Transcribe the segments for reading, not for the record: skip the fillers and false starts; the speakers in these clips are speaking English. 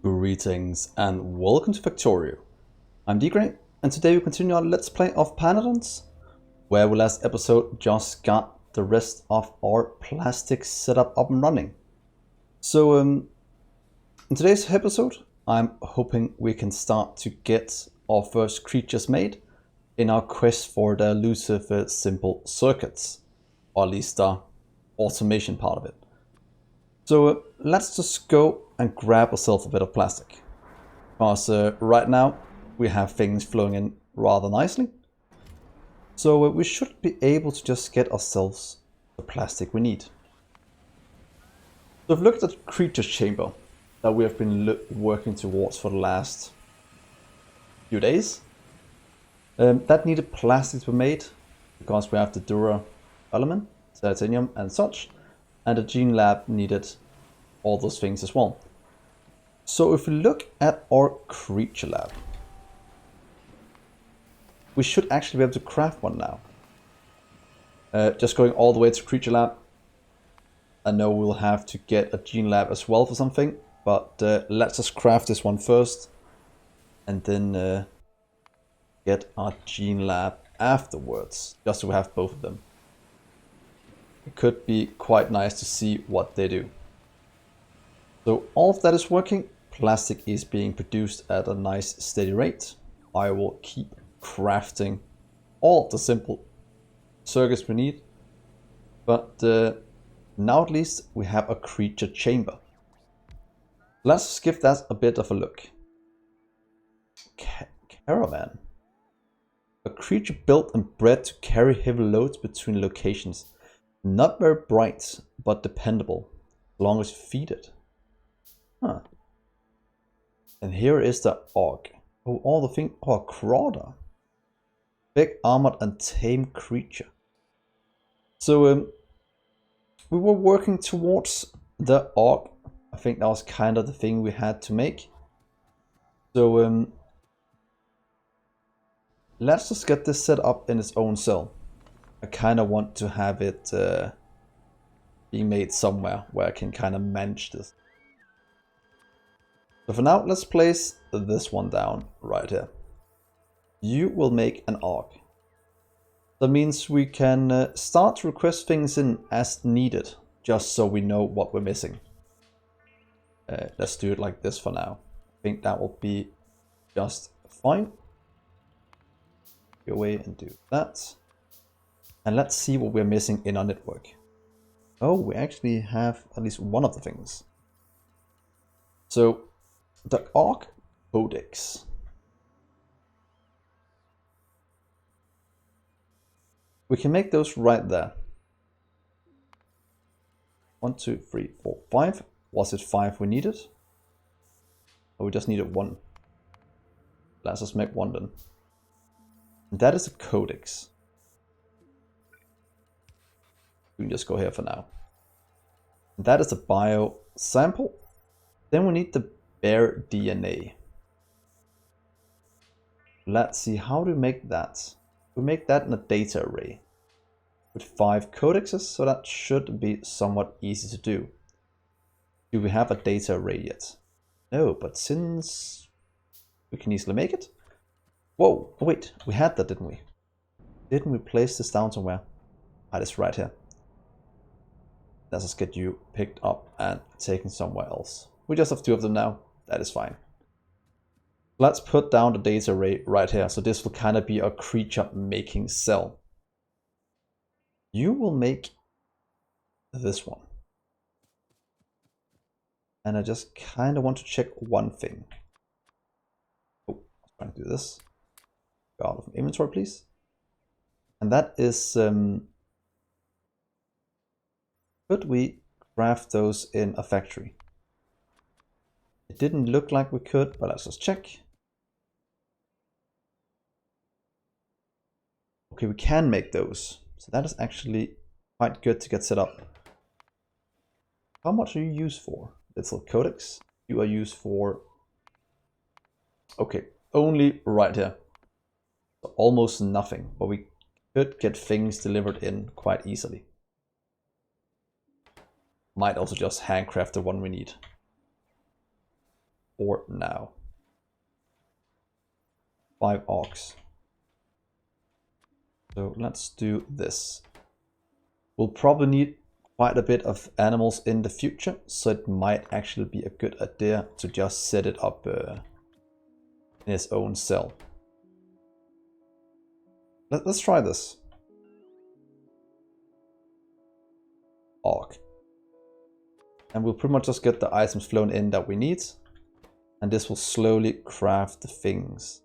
Greetings and welcome to Factorio. I'm Dgray and today we continue our Let's Play of Pyanodons, where we last episode just got the rest of our plastic setup up and running. So in today's episode I'm hoping we can start to get our first creatures made in our quest for the elusive simple circuits, or at least the automation part of it. So let's just go and grab ourselves a bit of plastic. Because right now we have things flowing in rather nicely. So we should be able to just get ourselves the plastic we need. So if we look at the creature chamber that we have been working towards for the last few days. That needed plastic to be made because we have the Dura element, titanium and such. And the gene lab needed all those things as well. So if we look at our creature lab, we should actually be able to craft one now. Just going all the way to creature lab. I know we'll have to get a gene lab as well for something, but let's just craft this one first and then get our gene lab afterwards, just so we have both of them. It could be quite nice to see what they do. So all of that is working. Plastic is being produced at a nice steady rate. I will keep crafting all of the simple circuits we need. But now at least we have a creature chamber. Let's give that a bit of a look. Caravan. A creature built and bred to carry heavy loads between locations. Not very bright, but dependable, as long as you feed it. Huh. And here is the Orc. Oh, all the things. Oh, a Crawler. Big, armored, and tame creature. So, we were working towards the Orc. I think that was kind of the thing we had to make. So, let's just get this set up in its own cell. I kind of want to have it being made somewhere where I can kind of manage this. So for now, let's place this one down right here. You will make an arc. That means we can start to request things in as needed, just so we know what we're missing. Let's do it like this for now. I think that will be just fine. Go away and do that. And let's see what we're missing in our network. Oh, we actually have at least one of the things. So, the Arc Codex. We can make those right there. 1, 2, 3, 4, 5. Was it 5 we needed? Or we just needed 1? Let's just make 1 then. And that is a Codex. We can just go here for now. And that is a bio sample. Then we need the bare DNA. Let's see, how do we make that? We make that in a data array with 5 codexes, so that should be somewhat easy to do. Do we have a data array yet? No, but since we can easily make it. Whoa, oh wait, we had that, didn't we? Didn't we place this down somewhere? Ah, it's right here. Let's just get you picked up and taken somewhere else. We just have 2 of them now. That is fine. Let's put down the data array right here. So this will kind of be a creature making cell. You will make this one. And I just kind of want to check one thing. Oh, I was trying to do this. Go out of inventory, please. And that is, could we craft those in a factory? It didn't look like we could, but let's just check. Okay, we can make those. So that is actually quite good to get set up. How much are you used for? Little codex. You are used for... Okay, only right here. So almost nothing, but we could get things delivered in quite easily. Might also just handcraft the one we need. for now. 5 ox. So let's do this. We'll probably need quite a bit of animals in the future, so it might actually be a good idea to just set it up in its own cell. Let's try this. Orc. And we'll pretty much just get the items flown in that we need. And this will slowly craft the things.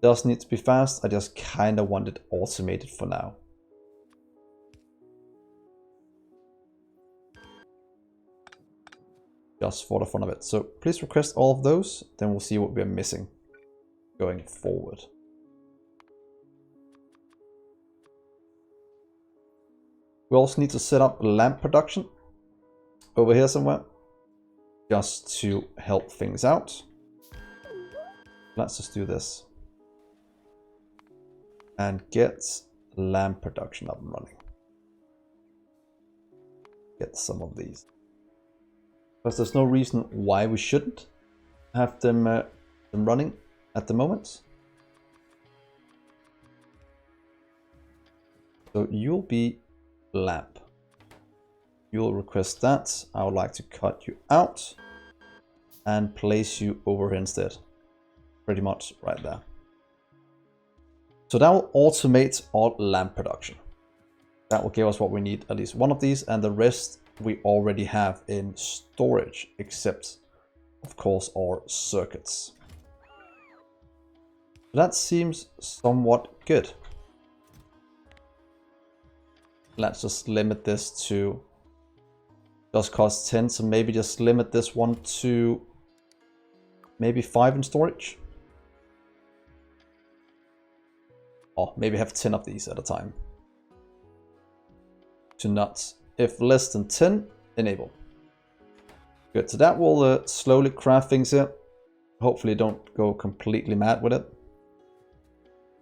Doesn't need to be fast, I just kind of want it automated for now. Just for the fun of it. So please request all of those, then we'll see what we're missing going forward. We also need to set up lamp production over here somewhere, just to help things out. Let's just do this. And get lamp production up and running. Get some of these. Because there's no reason why we shouldn't have them running at the moment. So you'll be lamp. You'll request that. I would like to cut you out and place you over here instead. Pretty much right there. So that will automate our lamp production. That will give us what we need, at least one of these, and the rest we already have in storage, except of course our circuits. That seems somewhat good. Let's just limit this to just cost 10, so maybe just limit this one to maybe 5 in storage. Or maybe have 10 of these at a time. To nuts. If less than 10, enable. Good, so that will slowly craft things here. Hopefully don't go completely mad with it.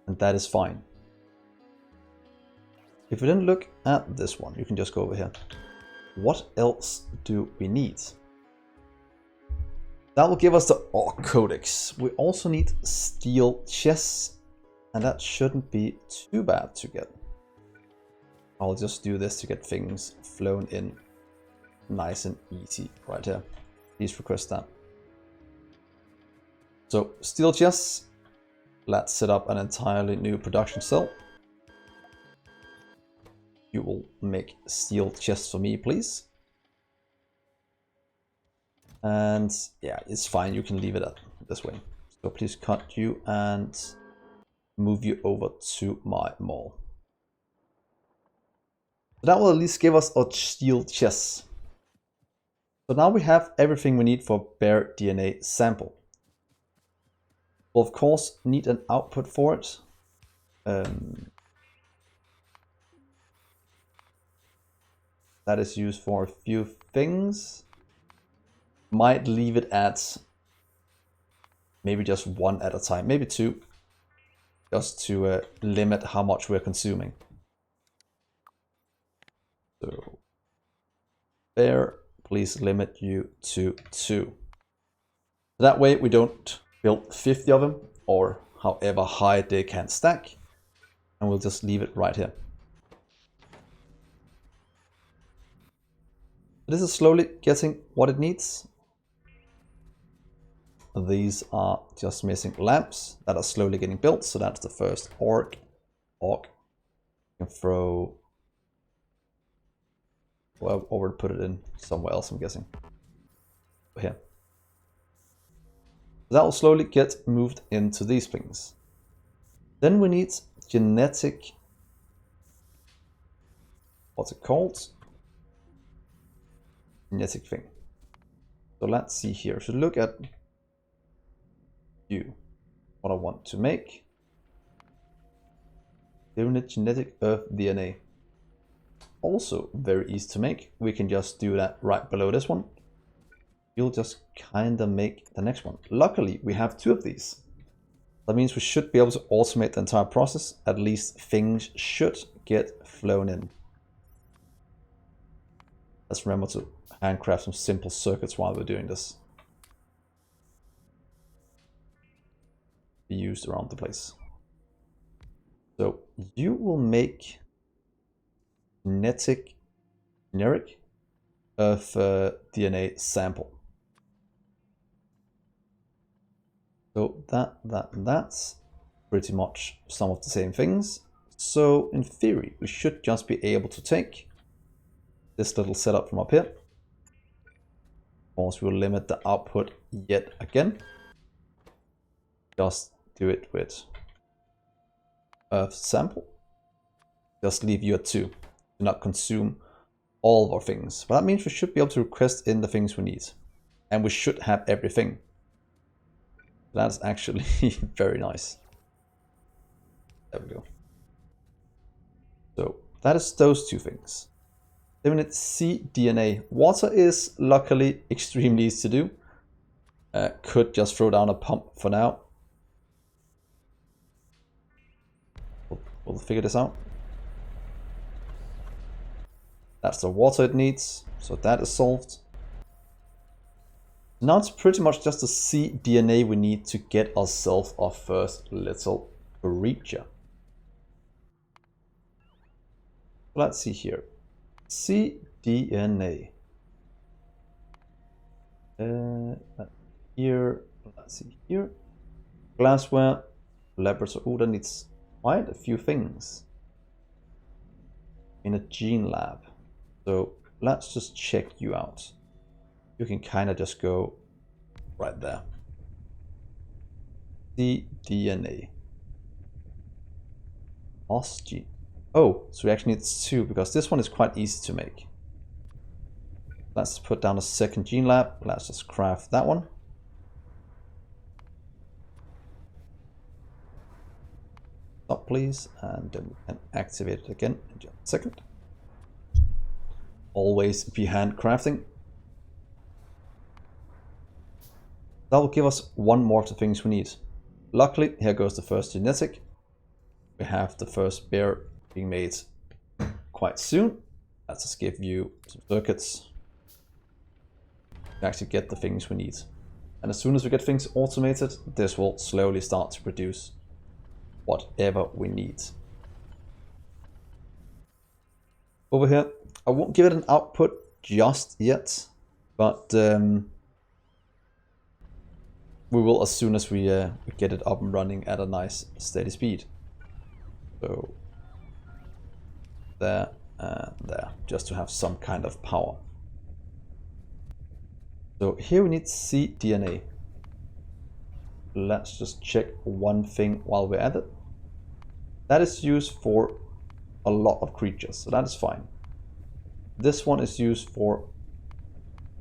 And that is fine. If we then look at this one, you can just go over here. What else do we need? That will give us the Orc Codex. We also need steel chests, and that shouldn't be too bad to get. I'll just do this to get things flown in nice and easy right here. Please request that. So steel chests. Let's set up an entirely new production cell. You will make steel chests for me, please. And yeah, it's fine. You can leave it at this way. So please cut you and move you over to my mall. So that will at least give us a steel chest. So now we have everything we need for bare DNA sample. We'll of course need an output for it. That is used for a few things. Might leave it at maybe just 1 at a time, maybe 2. Just to limit how much we're consuming. So there, please limit you to 2. That way we don't build 50 of them, or however high they can stack. And we'll just leave it right here. This is slowly getting what it needs. These are just missing lamps that are slowly getting built. So that's the first orc. You can throw... Well, or put it in somewhere else, I'm guessing. Here. That will slowly get moved into these things. Then we need genetic... What's it called? Genetic thing. So let's see here. So look at you. What I want to make. Unit genetic earth DNA. Also very easy to make. We can just do that right below this one. You'll just kind of make the next one. Luckily, we have 2 of these. That means we should be able to automate the entire process. At least things should get flown in. Let's remember to handcraft some simple circuits while we're doing this. be used around the place. So you will make generic of DNA sample. So that's pretty much some of the same things. So in theory, we should just be able to take this little setup from up here. Of course, we'll limit the output yet again. Just do it with Earth sample. Just leave you at 2. Do not consume all of our things. But that means we should be able to request in the things we need. And we should have everything. That's actually very nice. There we go. So that is those 2 things. Then we need cDNA. Water is luckily extremely easy to do. Could just throw down a pump for now. We'll figure this out. That's the water it needs, so that is solved. Now it's pretty much just the cDNA we need to get ourselves our first little creature. Let's see here. cDNA. Here, let's see here. Glassware, laboratory. Oh, that needs quite a few things in a gene lab. So let's just check you out. You can kind of just go right there. cDNA. Os gene. Oh, so we actually need 2 because this one is quite easy to make. Let's put down a second gene lab. Let's just craft that one. Stop please, and then we can activate it again in just a second. Always be hand crafting. That will give us 1 more of the things we need. Luckily, here goes the first genetic. We have the first bear being made quite soon. Let's just give you some circuits to actually get the things we need. And as soon as we get things automated, this will slowly start to produce whatever we need. Over here, I won't give it an output just yet, but we will as soon as we get it up and running at a nice steady speed. So there and there, just to have some kind of power. So here we need cDNA. Let's just check one thing while we're at it. That is used for a lot of creatures, so that is fine. This one is used for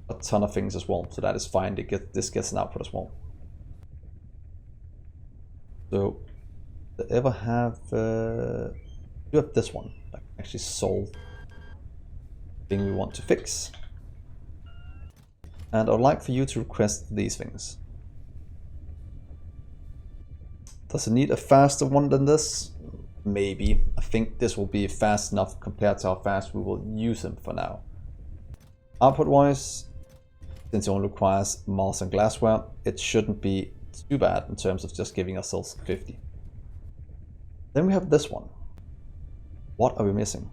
a ton of things as well, so that is fine. This gets an output as well. So, do I ever have... you have this one. I can actually solve the thing we want to fix. And I'd like for you to request these things. Does it need a faster one than this? Maybe. I think this will be fast enough compared to how fast we will use them for now. Output wise, since it only requires moss and glassware, it shouldn't be too bad in terms of just giving ourselves 50. Then we have this one. What are we missing?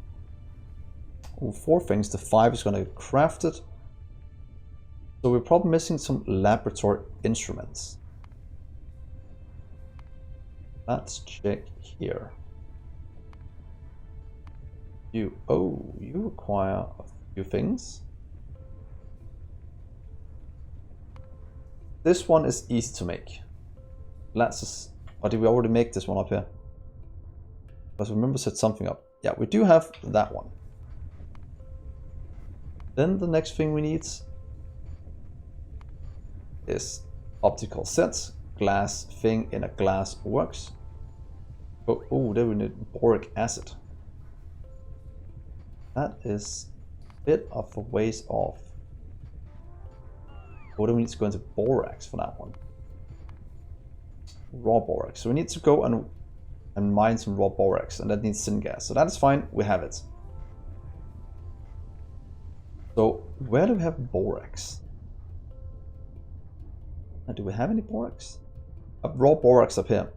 Oh, 4 things. The 5 is going to get crafted. So we're probably missing some laboratory instruments. Let's check here. You require a few things. This one is easy to make. Let's just, or did we already make this one up here? Because remember set something up. Yeah, we do have that one. Then the next thing we need is optical sets. Glass thing in a glass works. Oh, there we need boric acid. That is a bit of a ways off. What do we need to go into borax for that one? Raw borax. So we need to go and mine some raw borax, and that needs syngas. So that is fine, we have it. So where do we have borax? Do we have any borax? a raw borax up here.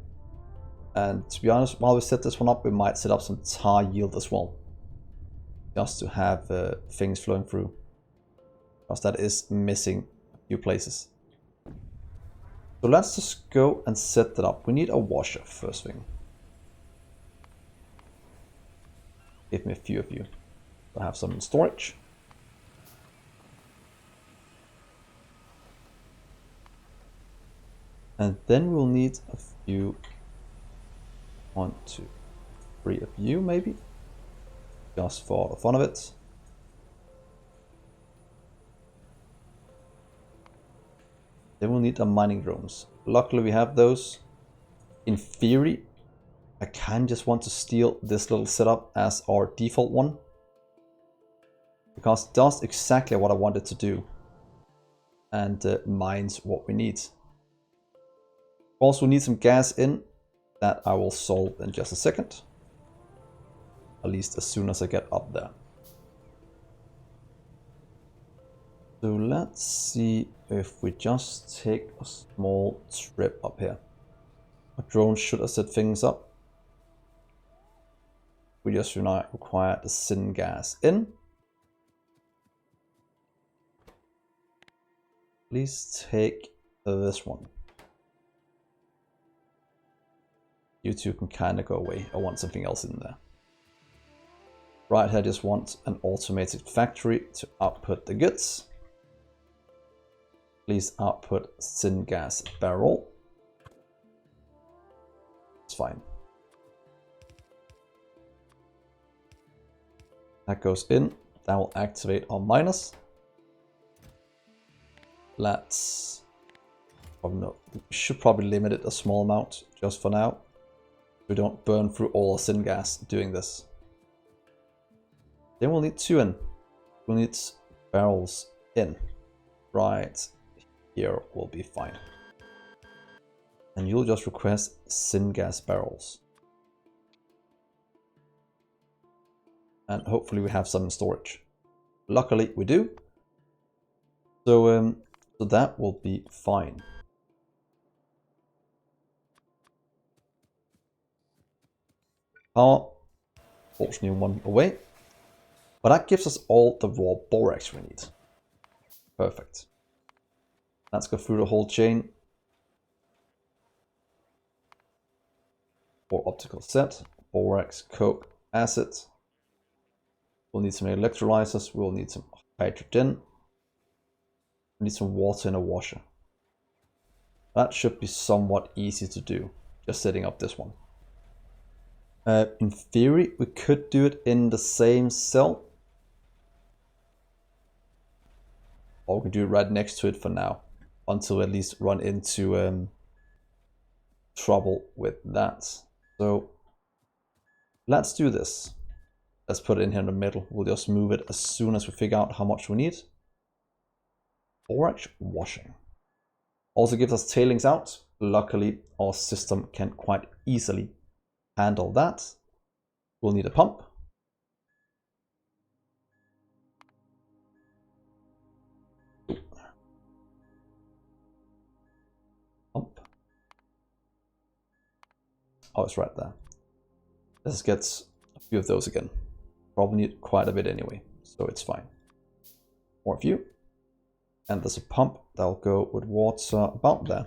And to be honest, while we set this one up, we might set up some tar yield as well. Just to have things flowing through. Because that is missing a few places. So let's just go and set that up. We need a washer first thing. Give me a few of you. I have some in storage. And then we'll need a few, 1, 2, 3 of you maybe, just for the fun of it. Then we'll need the mining drones. Luckily we have those. In theory, I can just want to steal this little setup as our default one, because it does exactly what I wanted to do and mines what we need. Also need some gas in that I will solve in just a second. At least as soon as I get up there. So let's see if we just take a small trip up here. A drone should have set things up. We just require the syngas in. Please take this one. You two can kind of go away. I want something else in there. Right here, I just want an automated factory to output the goods. Please output syngas barrel. It's fine. That goes in. That will activate our miners. Let's... Oh no, we should probably limit it a small amount just for now. We don't burn through all our syngas doing this. Then we'll need 2 in. We'll need barrels in. Right here will be fine. And you'll just request syngas barrels. And hopefully we have some in storage. Luckily we do. So that will be fine. Power, fortunately one away. But that gives us all the raw borax we need. Perfect. Let's go through the whole chain. For optical set, borax, coke, acid. We'll need some electrolyzers, we'll need some hydrogen. We need some water in a washer. That should be somewhat easy to do, just setting up this one. In theory, we could do it in the same cell. Or we can do it right next to it for now, until we at least run into trouble with that. So let's do this. Let's put it in here in the middle. We'll just move it as soon as we figure out how much we need. Borax washing. Also gives us tailings out. Luckily, our system can quite easily handle that. We'll need a pump. Pump. Oh, it's right there. Let's get a few of those again. Probably need quite a bit anyway, so it's fine. More of you. And there's a pump that'll go with water about there.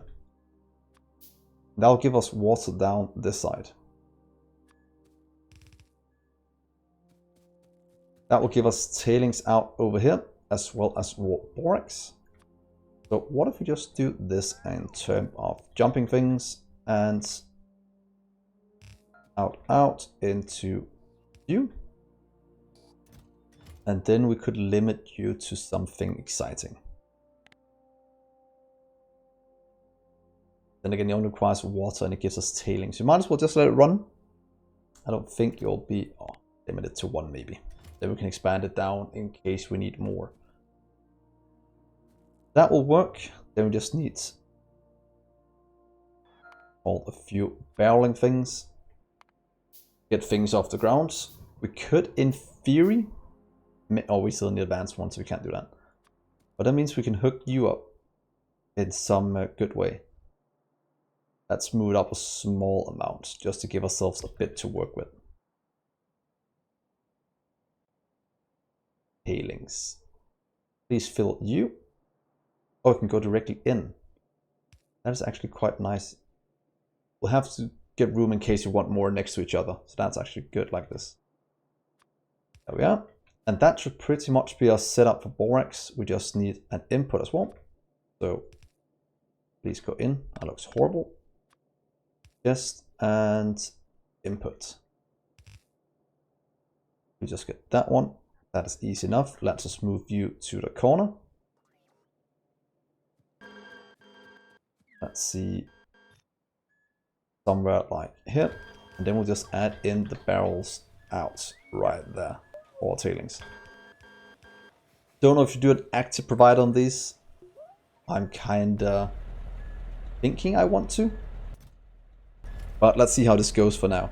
That'll give us water down this side. That will give us tailings out over here, as well as raw borax. So what if we just do this in terms of jumping things and out into you. And then we could limit you to something exciting. Then again, it only requires water and it gives us tailings. You might as well just let it run. I don't think you'll be limited to 1 maybe. Then we can expand it down in case we need more. That will work. Then we just need a few barreling things. Get things off the ground. We could, in theory, we still need advanced ones, so we can't do that. But that means we can hook you up in some good way. Let's move it up a small amount just to give ourselves a bit to work with. Tailings. Please fill you. Oh, it can go directly in. That is actually quite nice. We'll have to get room in case you want more next to each other. So that's actually good like this. There we are. And that should pretty much be our setup for borax. We just need an input as well. So please go in. That looks horrible. Yes, and input. We just get that one. That is easy enough. Let's just move you to the corner. Let's see. Somewhere like here. And then we'll just add in the barrels out right there. Or tailings. Don't know if you do an active provider on these. I'm kinda thinking I want to. But let's see how this goes for now.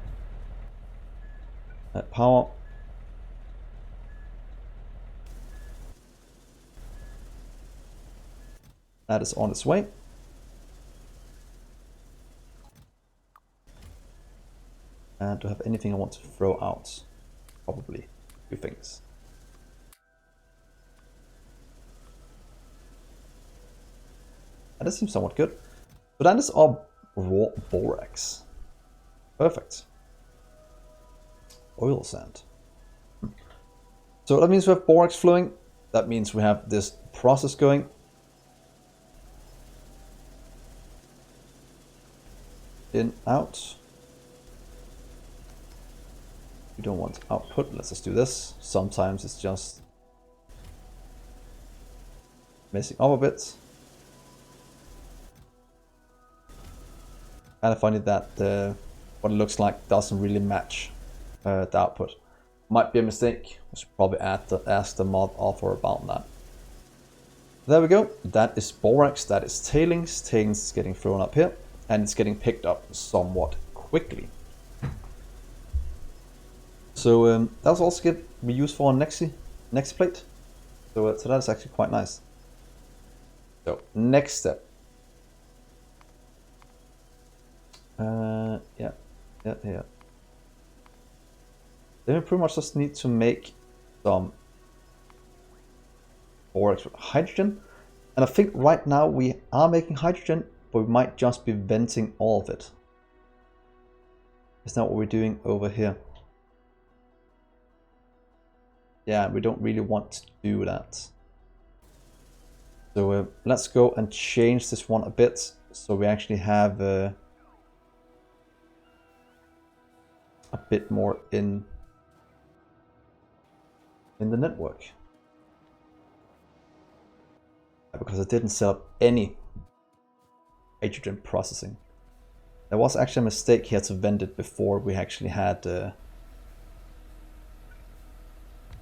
Power. That is on its way. And do I have anything I want to throw out? Probably a few things. That does seem somewhat good. So that is our raw borax. Perfect. Oil sand. So that means we have borax flowing. That means we have this process going. In, out. We don't want output. Let's just do this. Sometimes it's just messing up a bit. Kind of funny that what it looks like doesn't really match the output. Might be a mistake. We should probably ask the mod author about that. There we go. That is borax. That is tailings. Tailings is getting thrown up here. And it's getting picked up somewhat quickly. So that's also good. We use for our next plate. So that is actually quite nice. So next step. Yeah. Then we pretty much just need to make some borax with hydrogen. And I think right now we are making hydrogen, but we might just be venting all of it. Is that what we're doing over here? Yeah, we don't really want to do that. So let's go and change this one a bit, so we actually have a bit more in the network. Because I didn't set up any hydrogen processing. There was actually a mistake here to vent it before we actually had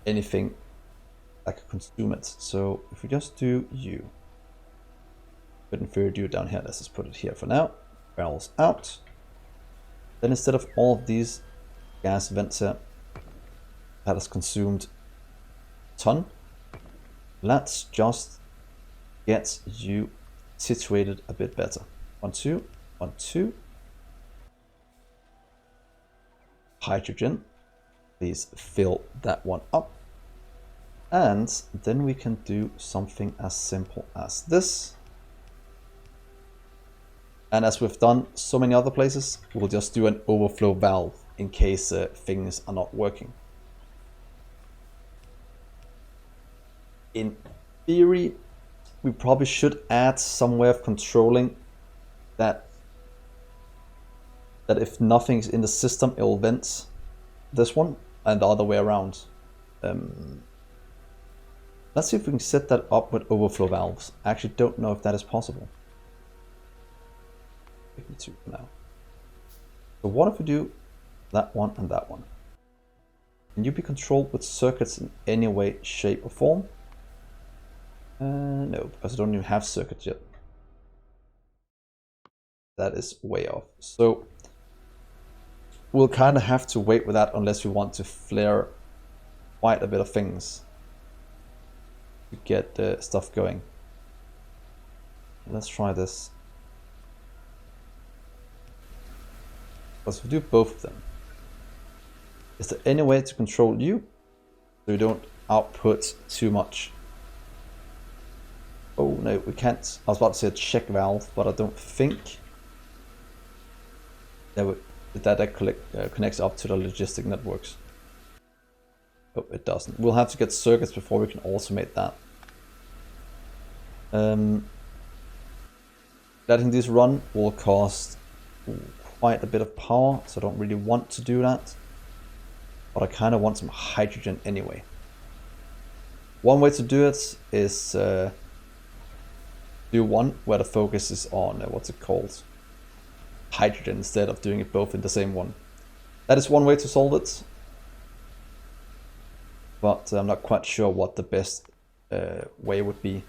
anything that could consume it. So if we just do you, but inferior do it down here, let's just put it here for now. Barrels out. Then instead of all of these gas vents here that has consumed a ton, let's just get you situated a bit better. 1, 2, 1, 2. Hydrogen. Please fill that one up. And then we can do something as simple as this. And as we've done so many other places, we'll just do an overflow valve in case things are not working. In theory, we probably should add some way of controlling that if nothing's in the system, it will vent this one, and the other way around. Let's see if we can set that up with overflow valves. I actually don't know if that is possible. 52 for now. So what if we do that one and that one? Can you be controlled with circuits in any way, shape or form? No, because I don't even have circuits yet. That is way off. So we'll kind of have to wait with that unless we want to flare quite a bit of things to get the stuff going. Let's try this. Because if we do both of them, is there any way to control you so you don't output too much? Oh no, we can't. I was about to say a check valve, but I don't think that connects up to the logistic networks. Oh, it doesn't. We'll have to get circuits before we can automate that. Letting this run will cost quite a bit of power, so I don't really want to do that. But I kind of want some hydrogen anyway. One way to do it is do one where the focus is on, what's it called? Hydrogen, instead of doing it both in the same one. That is one way to solve it. But I'm not quite sure what the best way would be.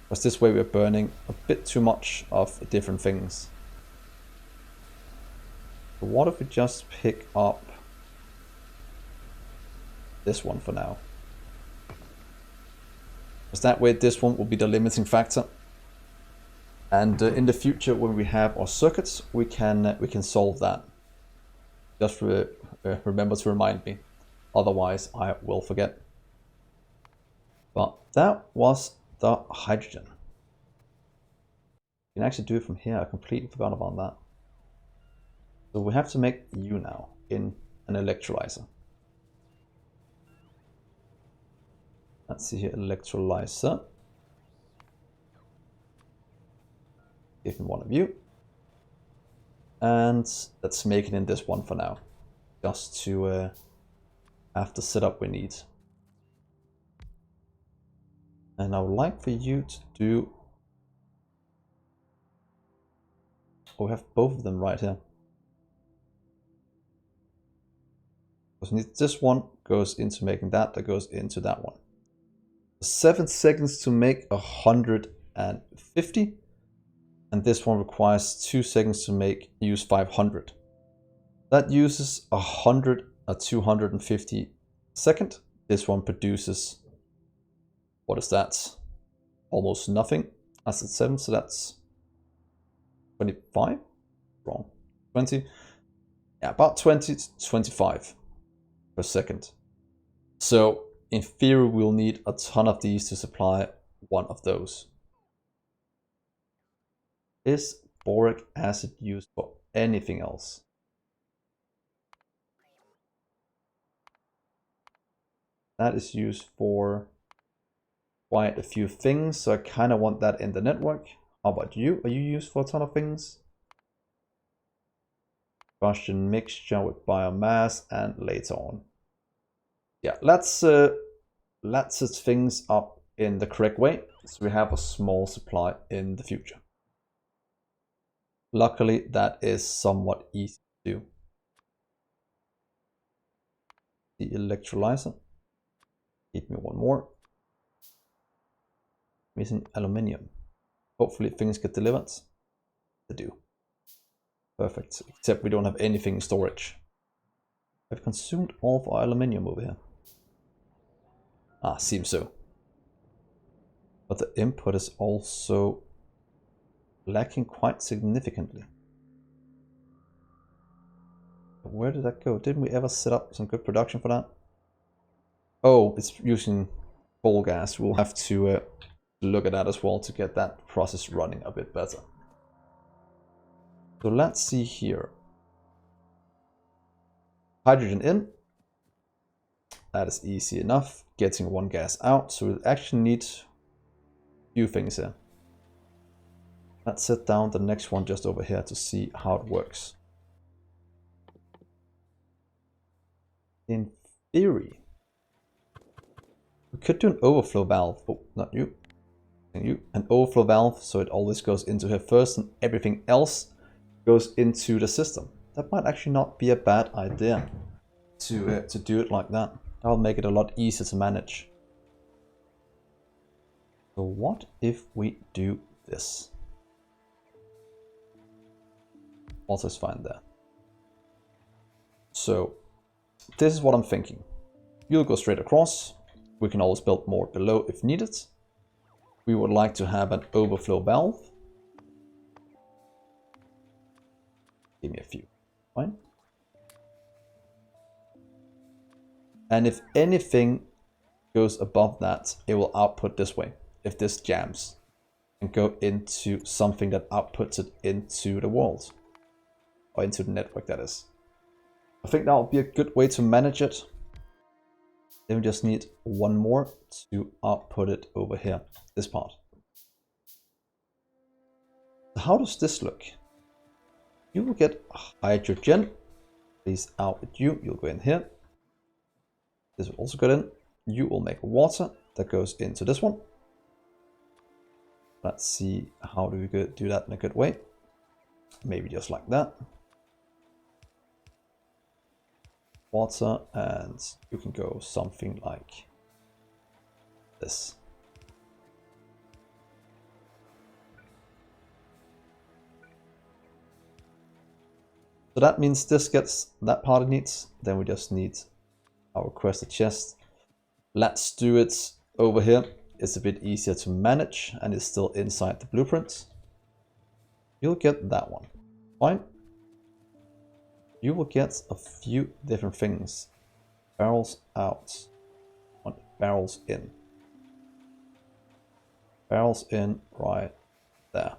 Because this way we're burning a bit too much of different things. So what if we just pick up this one for now? Because that way this one will be the limiting factor. And in the future, when we have our circuits, we can solve that. Just remember to remind me. Otherwise, I will forget. But that was the hydrogen. You can actually do it from here. I completely forgot about that. So we have to make you now in an electrolyzer. Let's see here, electrolyzer. Give me one of you. And let's make it in this one for now. Just to have the setup we need. And I would like for you to do... Oh, we have both of them right here. Because this one goes into making that, that goes into that one. 7 seconds to make 150. And this one requires 2 seconds to use 500. That uses 250 second. This one produces, what is that? Almost nothing. I said 7, so that's 25. Wrong. 20. Yeah, about 20 to 25 per second. So in theory, we'll need a ton of these to supply one of those. Is boric acid used for anything else? That is used for quite a few things, so I kind of want that in the network. How about you? Are you used for a ton of things? Combustion mixture with biomass, and later on. Yeah, let's set things up in the correct way, so we have a small supply in the future. Luckily, that is somewhat easy to do. The electrolyzer. Give me one more. Missing aluminium. Hopefully things get delivered. They do. Perfect. Except we don't have anything in storage. I've consumed all of our aluminium over here. Ah, seems so. But the input is also lacking quite significantly. Where did that go? Didn't we ever set up some good production for that? Oh, it's using coal gas. We'll have to look at that as well to get that process running a bit better. So let's see here. Hydrogen in. That is easy enough. Getting one gas out. So we'll actually need a few things here. Let's set down the next one just over here to see how it works. In theory, we could do an overflow valve. Oh, not you. An overflow valve, so it always goes into here first and everything else goes into the system. That might actually not be a bad idea to do it like that. That'll make it a lot easier to manage. So what if we do this? Also is fine there. So this is what I'm thinking. You'll go straight across. We can always build more below if needed. We would like to have an overflow valve. Give me a few. Fine. And if anything goes above that, it will output this way. If this jams and go into something that outputs it into the world. Or into the network, that is. I think that would be a good way to manage it. Then we just need one more to output it over here, this part. How does this look? You will get hydrogen. Please out with you. You'll go in here. This will also go in. You will make water that goes into this one. Let's see how do we do that in a good way. Maybe just like that. Water, and you can go something like this. So that means this gets that part it needs. Then we just need our requested chest. Let's do it over here. It's a bit easier to manage and it's still inside the blueprint. You'll get that one. Fine. You will get a few different things. Barrels out. Barrels in. Barrels in right there.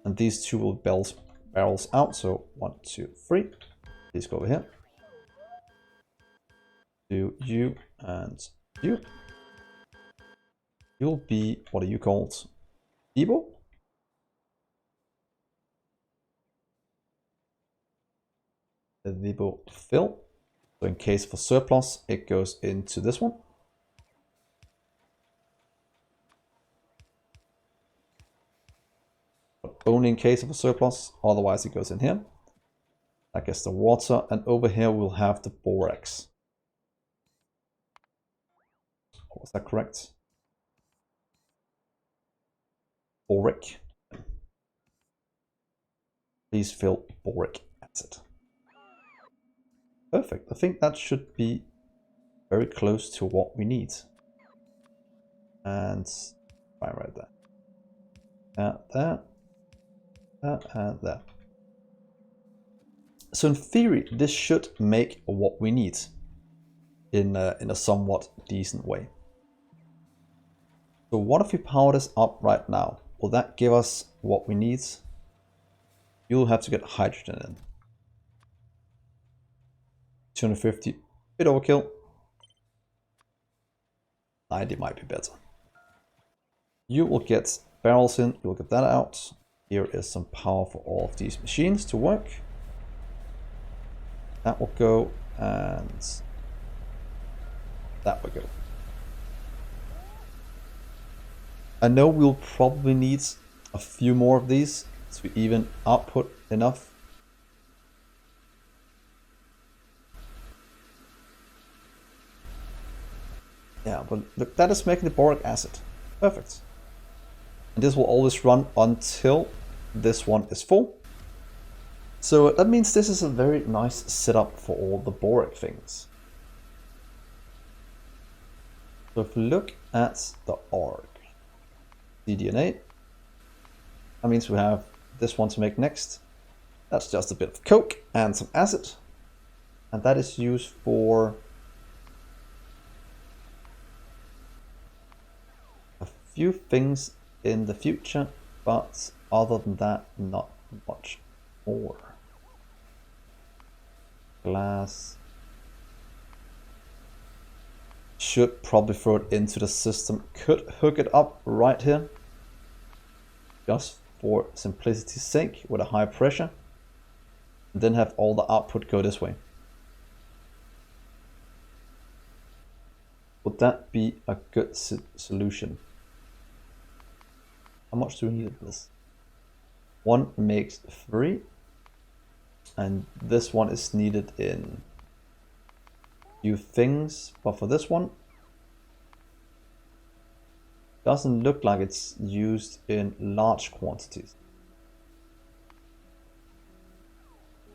And these two will barrels out. So 1, 2, 3. Please go over here. Do you and you. You'll be, what are you called? Debo? The Debo fill. So in case for surplus, it goes into this one. But only in case of a surplus, otherwise it goes in here. That gets the water, and over here we'll have the borax. Was that correct? Boric. Please fill boric acid. Perfect. I think that should be very close to what we need. And right there. There. And there. So in theory, this should make what we need in a somewhat decent way. So what if we power this up right now? Will that give us what we need? You'll have to get hydrogen in. 250, bit overkill. 90 might be better. You will get barrels in, you'll get that out. Here is some power for all of these machines to work. That will go, and that will go. I know we'll probably need a few more of these to even output enough. Yeah, but look, that is making the boric acid. Perfect. And this will always run until this one is full. So that means this is a very nice setup for all the boric things. So if we look at the org, cDNA, that means we have this one to make next. That's just a bit of coke and some acid. And that is used for a few things in the future, but other than that, not much more. Glass. Should probably throw it into the system. Could hook it up right here, just for simplicity's sake, with a high pressure. And then have all the output go this way. Would that be a good solution? How much do we need of this? 1 makes 3. And this one is needed in few things, but for this one, doesn't look like it's used in large quantities.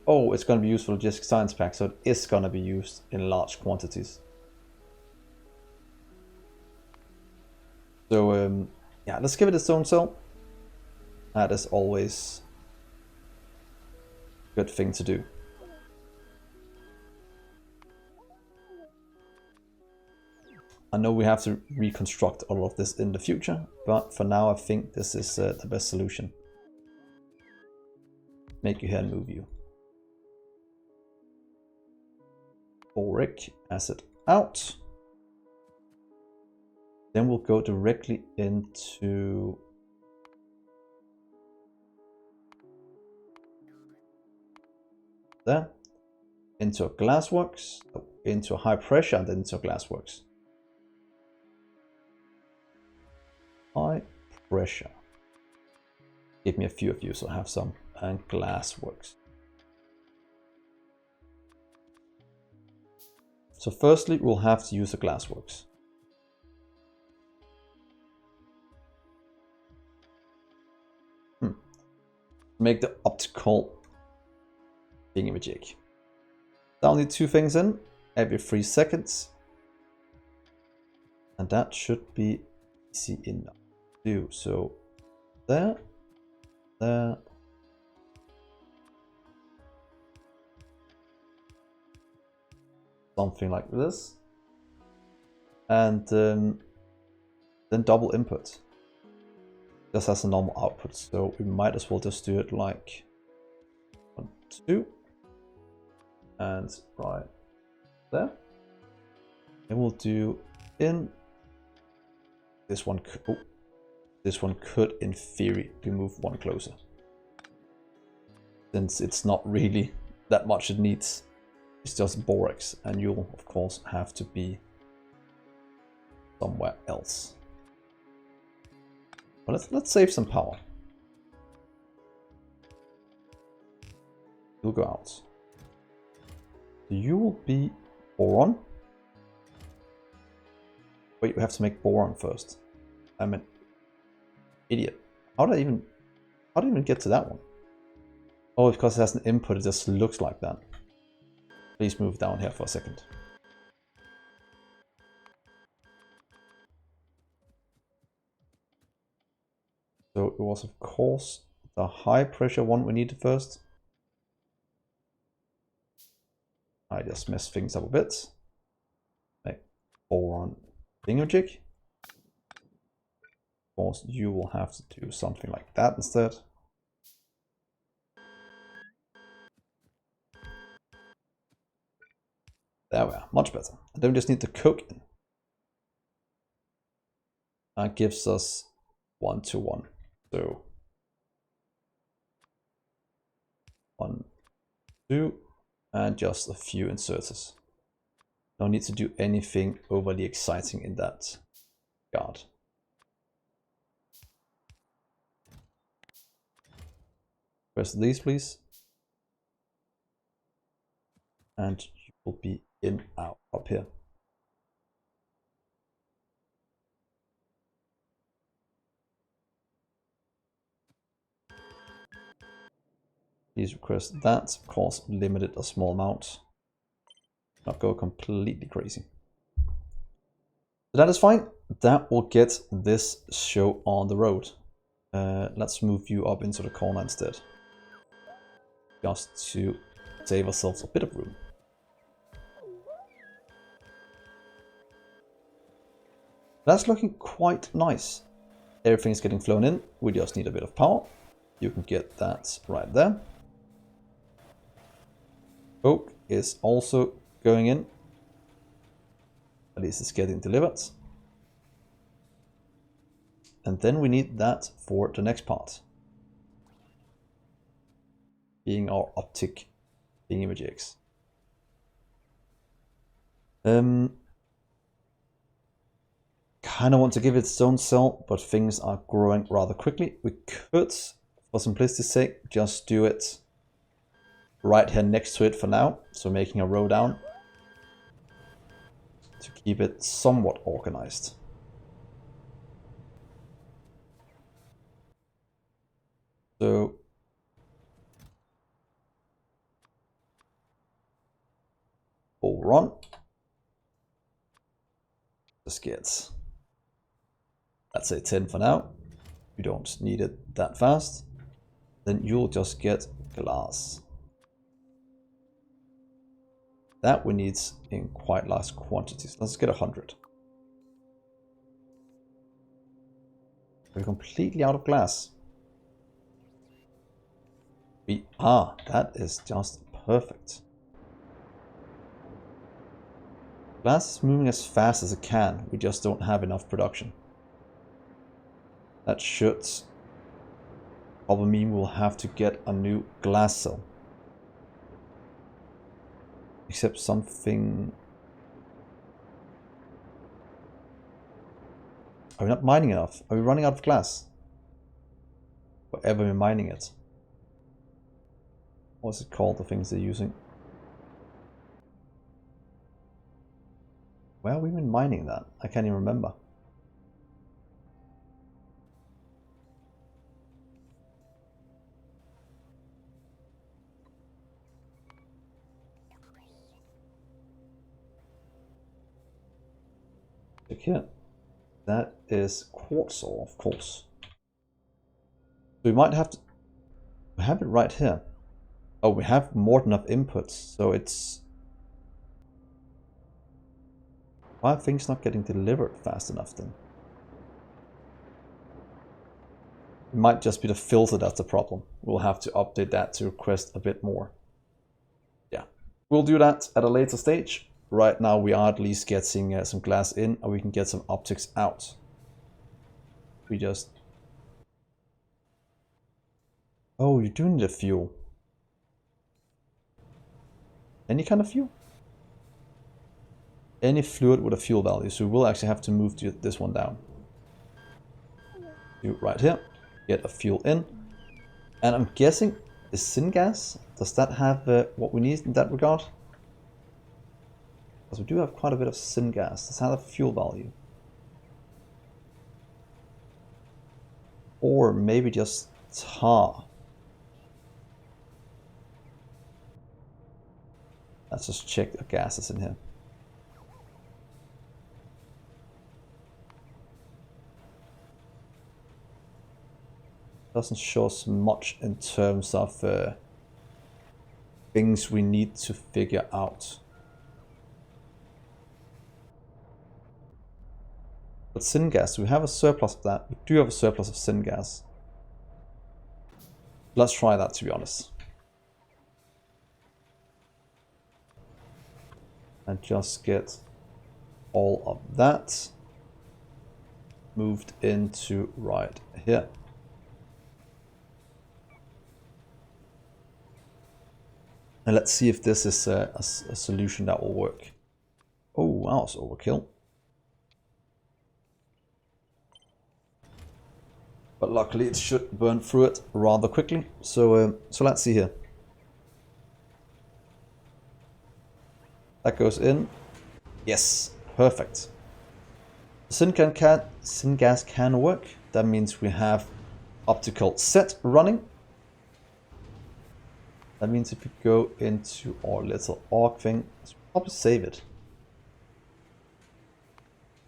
Oh, it's going to be used for logistic science pack, so it is going to be used in large quantities. So yeah, let's give it its own cell. That is always good thing to do. I know we have to reconstruct all of this in the future, but for now I think this is the best solution. Make you here and move you. Boric acid out. Then we'll go directly into there, into a glassworks, into a high pressure, and then into a glassworks. High pressure. Give me a few of you so I have some. And glassworks. So firstly, we'll have to use a glassworks. Make the optical thingamajig. I'll need 2 things in every 3 seconds. And that should be easy enough to do. So there, there. Something like this. And then double input. Just as a normal output. So we might as well just do it like 1, 2. And right there. And we'll do in this one. Oh, this one could in theory be moved 1 closer. Since it's not really that much it needs. It's just borax, and you'll of course have to be somewhere else. But let's save some power. You'll go out. You will be boron. Wait, we have to make boron first. I'm an idiot. How did I even get to that one? Oh, because it has an input, it just looks like that. Please move down here for a second. So it was of course the high pressure one we needed first. I just messed things up a bit. Make boron thingamajig. Of course you will have to do something like that instead. There we are, much better. And then we just need the coke in. That gives us 1 to 1. So 1, 2, and just a few inserters. No need to do anything overly exciting in that regard. Press these, please. And you will be in out up here. Please request that, of course, limit it a small amount. Not go completely crazy. So that is fine. That will get this show on the road. Let's move you up into the corner instead. Just to save ourselves a bit of room. That's looking quite nice. Everything's getting flown in. We just need a bit of power. You can get that right there. Coke is also going in. At least it's getting delivered. And then we need that for the next part. Being our optic thingamajigs. Kind of want to give it its own cell, but things are growing rather quickly. We could, for simplicity's sake, just do it right here next to it for now. So making a row down to keep it somewhat organized. So run. Just get, let's say 10 for now. You don't need it that fast. Then you'll just get glass. That we need in quite large quantities. Let's get 100. We're completely out of glass. We are. That is just perfect. Glass is moving as fast as it can. We just don't have enough production. That should probably mean we'll have to get a new glass cell. Except something... Are we not mining enough? Are we running out of glass? Wherever we're mining it. What's it called, the things they're using? Where have we been mining that? I can't even remember. Look here. That is quartz ore, of course. So we might have to... We have it right here. Oh, we have more than enough inputs, so it's... Why are things not getting delivered fast enough then? It might just be the filter that's the problem. We'll have to update that to request a bit more. Yeah, we'll do that at a later stage. Right now we are at least getting some glass in, and we can get some optics out. We just... Oh, you do need a fuel. Any kind of fuel? Any fluid with a fuel value, so we will actually have to move this one down. Do right here, get a fuel in. And I'm guessing, is syngas, does that have what we need in that regard? Because we do have quite a bit of syngas. Does that have a fuel value? Or maybe just tar. Let's just check the gases in here. Doesn't show us much in terms of things we need to figure out. But syngas, do we have a surplus of that? We do have a surplus of syngas. Let's try that, to be honest. And just get all of that moved into right here. And let's see if this is a solution that will work. Oh, wow, it's overkill. But luckily it should burn through it rather quickly. So let's see here. That goes in. Yes, perfect. Syngas can work. That means we have optical set running. That means if we go into our little org thing, let's probably save it.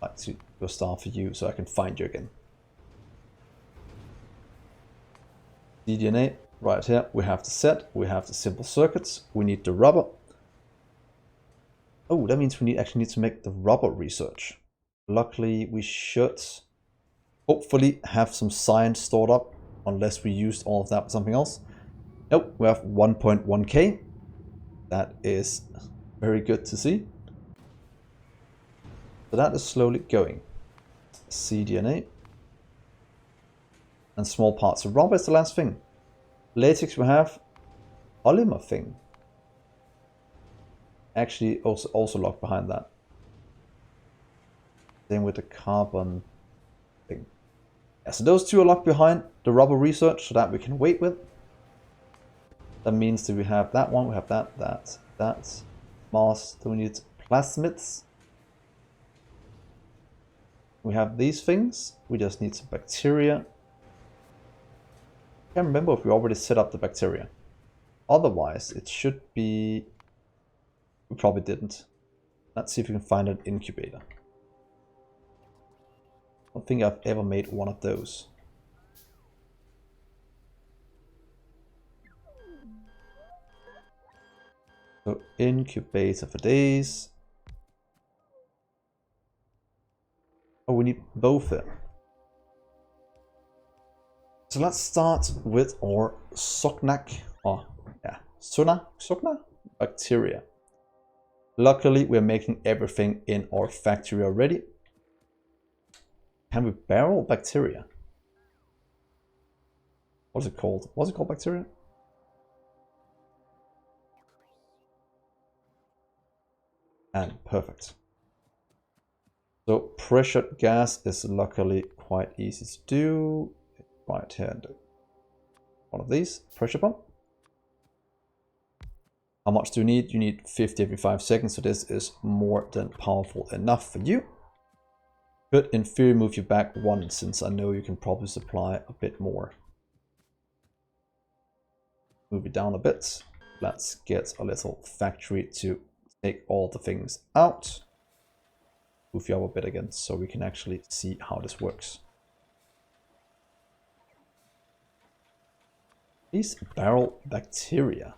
I'd like to go start for you so I can find you again. DDNA, right here, we have the set, we have the simple circuits, we need the rubber. Oh, that means we actually need to make the rubber research. Luckily, we should hopefully have some science stored up, unless we used all of that for something else. Nope, we have 1.1k. That is very good to see. So that is slowly going. cDNA. And small parts of rubber is the last thing. Latex we have polymer thing. Actually also locked behind that. Same with the carbon thing. Yeah, so those two are locked behind the rubber research so that we can wait with. That means that we have that one, we have that, mass, then we need plasmids. We have these things, we just need some bacteria. I can't remember if we already set up the bacteria. Otherwise, it should be... We probably didn't. Let's see if we can find an incubator. I don't think I've ever made one of those. So incubator for days. Oh, we need both there. So let's start with our Sognak, or yeah, Sogna bacteria. Luckily, we're making everything in our factory already. Can we barrel bacteria? What's it called? What's it called, bacteria? And perfect. So pressured gas is luckily quite easy to do. Right here, and one of these, pressure pump. How much do you need? You need 50 every 5 seconds, so this is more than powerful enough for you. Could in theory move you back one, since I know you can probably supply a bit more. Move it down a bit. Let's get a little factory to take all the things out. Move you up a bit again, so we can actually see how this works. These barrel bacteria.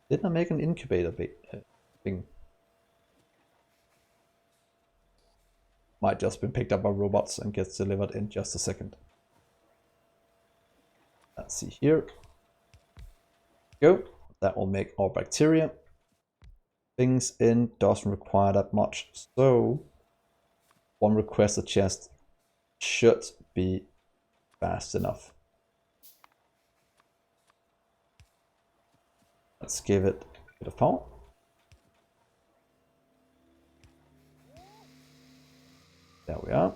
Didn't I make an incubator thing? Might just been picked up by robots and gets delivered in just a second. Let's see here. Go. That will make our bacteria. Things in doesn't require that much. So one requested chest should be fast enough. Let's give it a bit of power. There we are.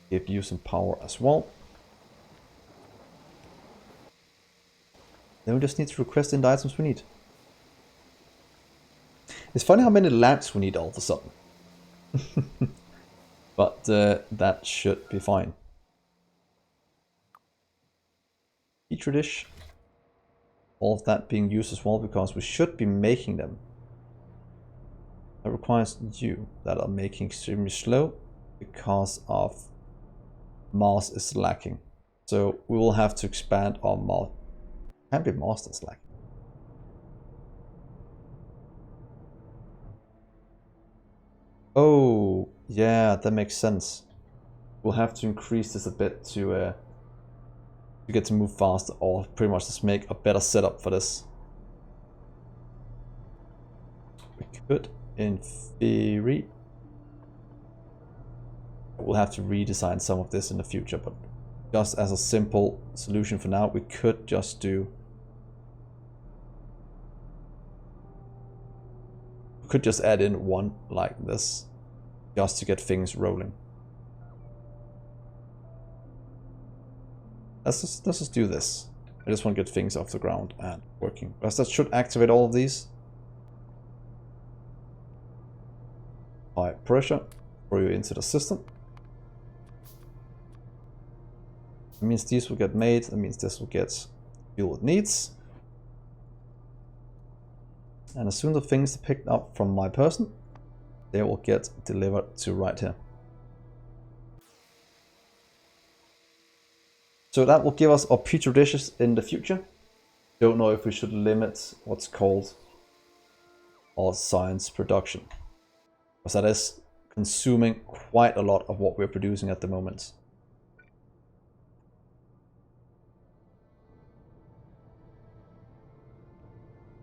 Give you some power as well. Then we just need to request in the items we need. It's funny how many lamps we need all of a sudden. But that should be fine. Petri dish. All of that being used as well, because we should be making them. That requires you that are making extremely slow because of mass is lacking. So we will have to expand our mass. Can't be mass that's lacking. Oh, yeah, that makes sense. We'll have to increase this a bit to get to move faster, or pretty much just make a better setup for this. We could, in theory, we'll have to redesign some of this in the future, but just as a simple solution for now, we could just do... We could just add in one like this, just to get things rolling. Let's just do this. I just want to get things off the ground and working. Because that should activate all of these. High pressure, throw you into the system. That means these will get made, that means this will get fuel it needs. And as soon as the things are picked up from my person, they will get delivered to right here. So that will give us our petri dishes in the future. Don't know if we should limit what's called our science production, because that is consuming quite a lot of what we're producing at the moment.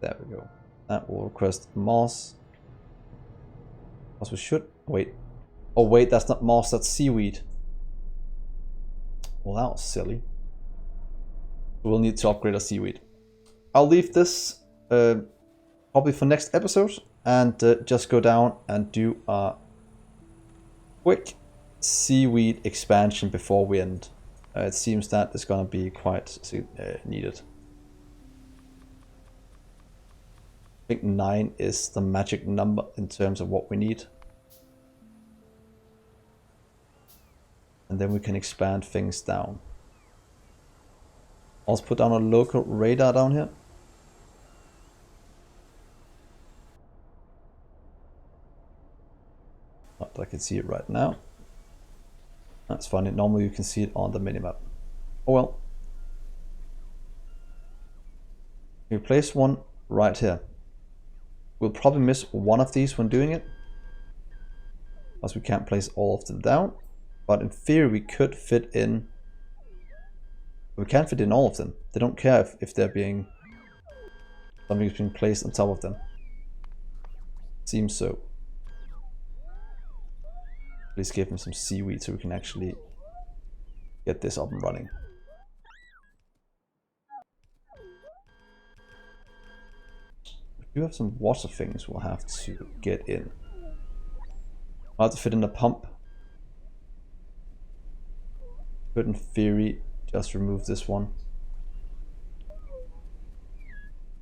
There we go. That will request moss. Because we should wait. Oh wait, that's not moss, that's seaweed. Well, that was silly. We'll need to upgrade our seaweed. I'll leave this probably for next episode, and just go down and do a quick seaweed expansion before we end. It seems that is going to be quite needed. I think 9 is the magic number in terms of what we need. And then we can expand things down. Also put down a local radar down here. Not that I can see it right now. That's funny. Normally you can see it on the minimap. Oh well. We place one right here. We'll probably miss one of these when doing it, as we can't place all of them down. But in theory we could fit in. We can't fit in all of them. They don't care if they're being something's being placed on top of them. Seems so. Please give him some seaweed so we can actually get this up and running. We do have some water things we'll have to get in. I'll have to fit in the pump. Could in theory just remove this one.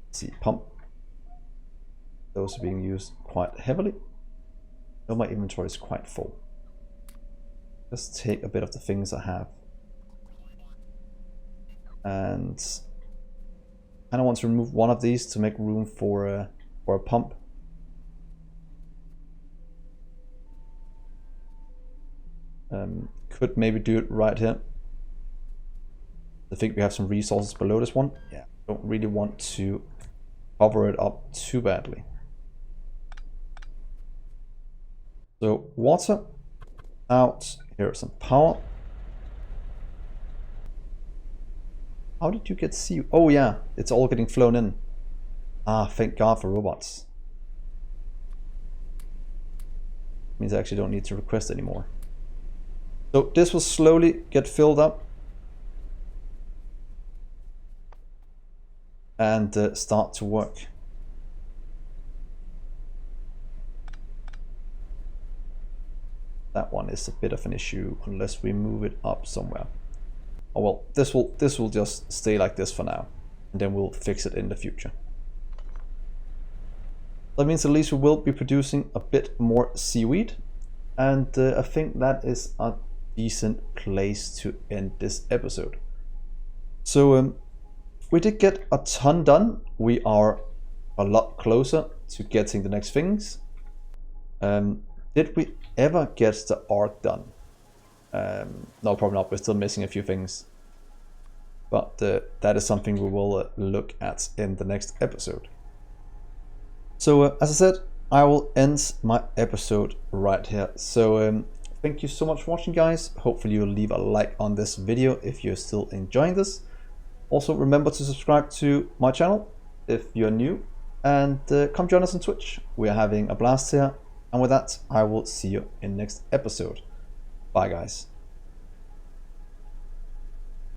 Let's see, pump. Those are being used quite heavily. Though my inventory is quite full. Just take a bit of the things I have. And I kind of want to remove one of these to make room for a pump. Could maybe do it right here. I think we have some resources below this one. Yeah, don't really want to cover it up too badly. So water out. Here's some power. How did you get sea? Oh yeah, it's all getting flown in. Ah, thank God for robots. Means I actually don't need to request anymore. So this will slowly get filled up. And start to work. That one is a bit of an issue unless we move it up somewhere. Oh well, this will just stay like this for now, and then we'll fix it in the future. That means at least we will be producing a bit more seaweed, and I think that is a decent place to end this episode. So we did get a ton done. We are a lot closer to getting the next things. Did we ever get the arc done? No, probably not. We're still missing a few things. But that is something we will look at in the next episode. So as I said, I will end my episode right here. So thank you so much for watching, guys. Hopefully you'll leave a like on this video if you're still enjoying this. Also remember to subscribe to my channel if you're new, and come join us on Twitch. We're having a blast here. And with that, I will see you in the next episode. Bye, guys.